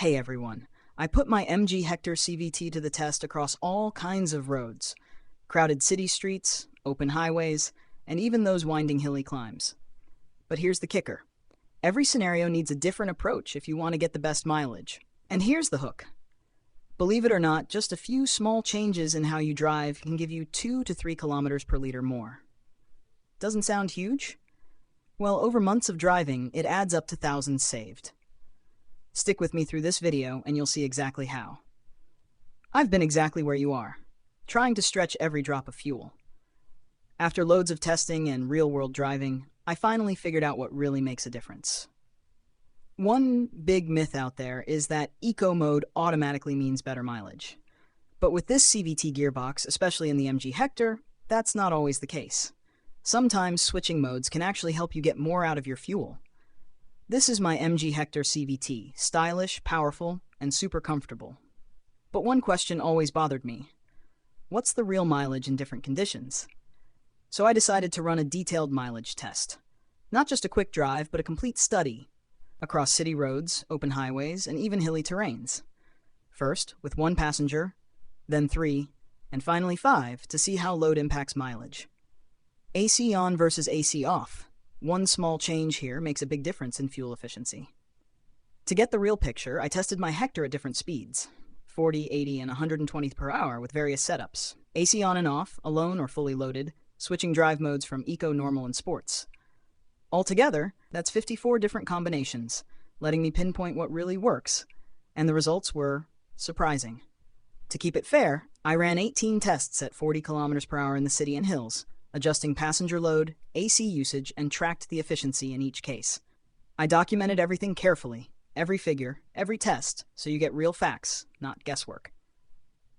Hey everyone, I put my MG Hector CVT to the test across all kinds of roads, crowded city streets, open highways, and even those winding hilly climbs. But here's the kicker. Every scenario needs a different approach if you want to get the best mileage. And here's the hook. Believe it or not, just a few small changes in how you drive can give you 2 to 3 kilometers per liter more. Doesn't sound huge? Well, over months of driving, it adds up to thousands saved. Stick with me through this video and you'll see exactly how. I've been exactly where you are, trying to stretch every drop of fuel. After loads of testing and real-world driving, I finally figured out what really makes a difference. One big myth out there is that eco mode automatically means better mileage. But with this CVT gearbox, especially in the MG Hector, that's not always the case. Sometimes switching modes can actually help you get more out of your fuel. This is my MG Hector CVT, stylish, powerful, and super comfortable. But one question always bothered me. What's the real mileage in different conditions? So I decided to run a detailed mileage test. Not just a quick drive, but a complete study across city roads, open highways, and even hilly terrains. First, with 1 passenger, then 3, and finally 5 to see how load impacts mileage. AC on versus AC off. One small change here makes a big difference in fuel efficiency. To get the real picture, I tested my Hector at different speeds, 40, 80, and 120 per hour with various setups. AC on and off, alone or fully loaded, switching drive modes from eco, normal, and sports. Altogether, that's 54 different combinations, letting me pinpoint what really works, and the results were surprising. To keep it fair, I ran 18 tests at 40 kilometers per hour in the city and hills, adjusting passenger load, AC usage, and tracked the efficiency in each case. I documented everything carefully, every figure, every test, so you get real facts, not guesswork.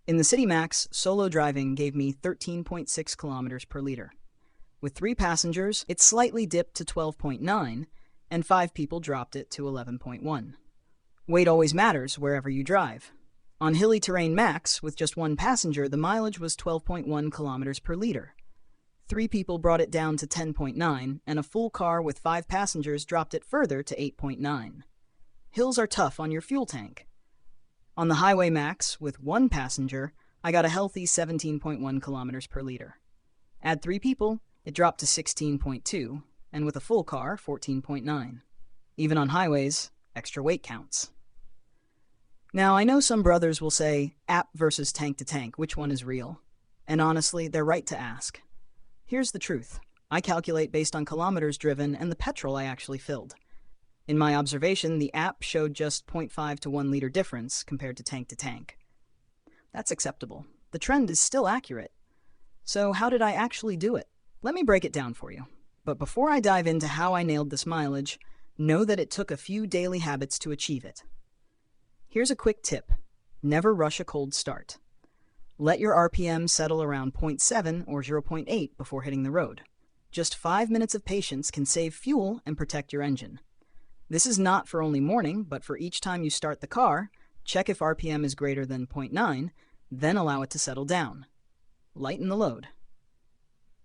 In the City Max, solo driving gave me 13.6 kilometers per liter. With 3 passengers, it slightly dipped to 12.9, and 5 people dropped it to 11.1. Weight always matters wherever you drive. On hilly terrain max, with just 1 passenger, the mileage was 12.1 kilometers per liter. 3 people brought it down to 10.9, and a full car with 5 passengers dropped it further to 8.9. Hills are tough on your fuel tank. On the highway max, with 1 passenger, I got a healthy 17.1 kilometers per liter. Add 3 people, it dropped to 16.2, and with a full car, 14.9. Even on highways, extra weight counts. Now, I know some brothers will say, app versus tank to tank, which one is real? And honestly, they're right to ask. Here's the truth. I calculate based on kilometers driven and the petrol I actually filled. In my observation, the app showed just 0.5 to 1 liter difference compared to tank. That's acceptable. The trend is still accurate. So how did I actually do it? Let me break it down for you. But before I dive into how I nailed this mileage, know that it took a few daily habits to achieve it. Here's a quick tip. Never rush a cold start. Let your RPM settle around 0.7 or 0.8 before hitting the road. Just 5 minutes of patience can save fuel and protect your engine. This is not for only morning, but for each time you start the car, check if RPM is greater than 0.9, then allow it to settle down. Lighten the load.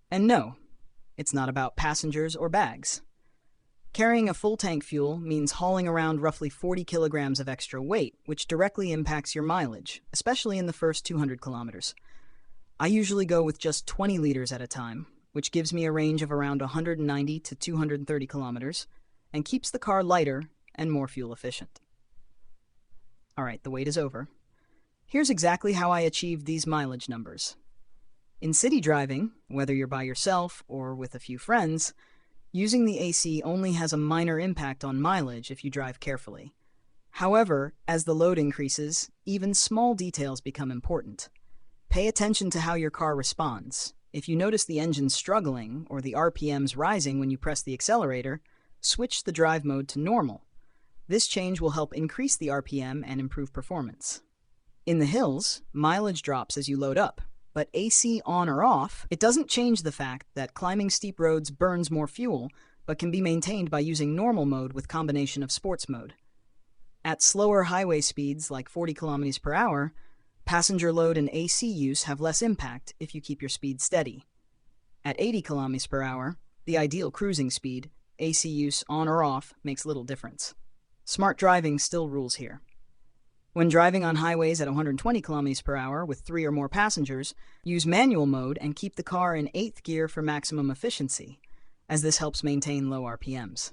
And no, it's not about passengers or bags. Carrying a full tank fuel means hauling around roughly 40 kilograms of extra weight, which directly impacts your mileage, especially in the first 200 kilometers. I usually go with just 20 liters at a time, which gives me a range of around 190 to 230 kilometers, and keeps the car lighter and more fuel efficient. Alright, the wait is over. Here's exactly how I achieved these mileage numbers. In city driving, whether you're by yourself or with a few friends, using the AC only has a minor impact on mileage if you drive carefully. However, as the load increases, even small details become important. Pay attention to how your car responds. If you notice the engine struggling or the RPMs rising when you press the accelerator, switch the drive mode to normal. This change will help increase the RPM and improve performance. In the hills, mileage drops as you load up. But AC on or off, it doesn't change the fact that climbing steep roads burns more fuel, but can be maintained by using normal mode with combination of sports mode. At slower highway speeds like 40 kilometers per hour, passenger load and AC use have less impact if you keep your speed steady. At 80 kilometers per hour, the ideal cruising speed, AC use on or off makes little difference. Smart driving still rules here. When driving on highways at 120 kilometers per hour with 3 or more passengers, use manual mode and keep the car in 8th gear for maximum efficiency, as this helps maintain low RPMs.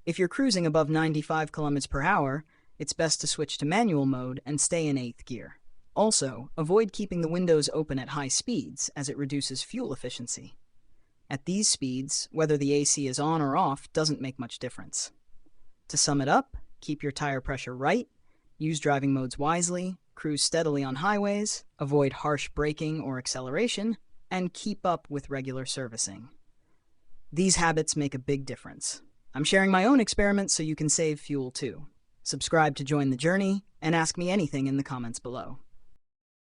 If you're cruising above 95 kilometers per hour, it's best to switch to manual mode and stay in 8th gear. Also, avoid keeping the windows open at high speeds, as it reduces fuel efficiency. At these speeds, whether the AC is on or off doesn't make much difference. To sum it up, keep your tire pressure right, use driving modes wisely, cruise steadily on highways, avoid harsh braking or acceleration, and keep up with regular servicing. These habits make a big difference. I'm sharing my own experiments so you can save fuel too. Subscribe to join the journey, and ask me anything in the comments below.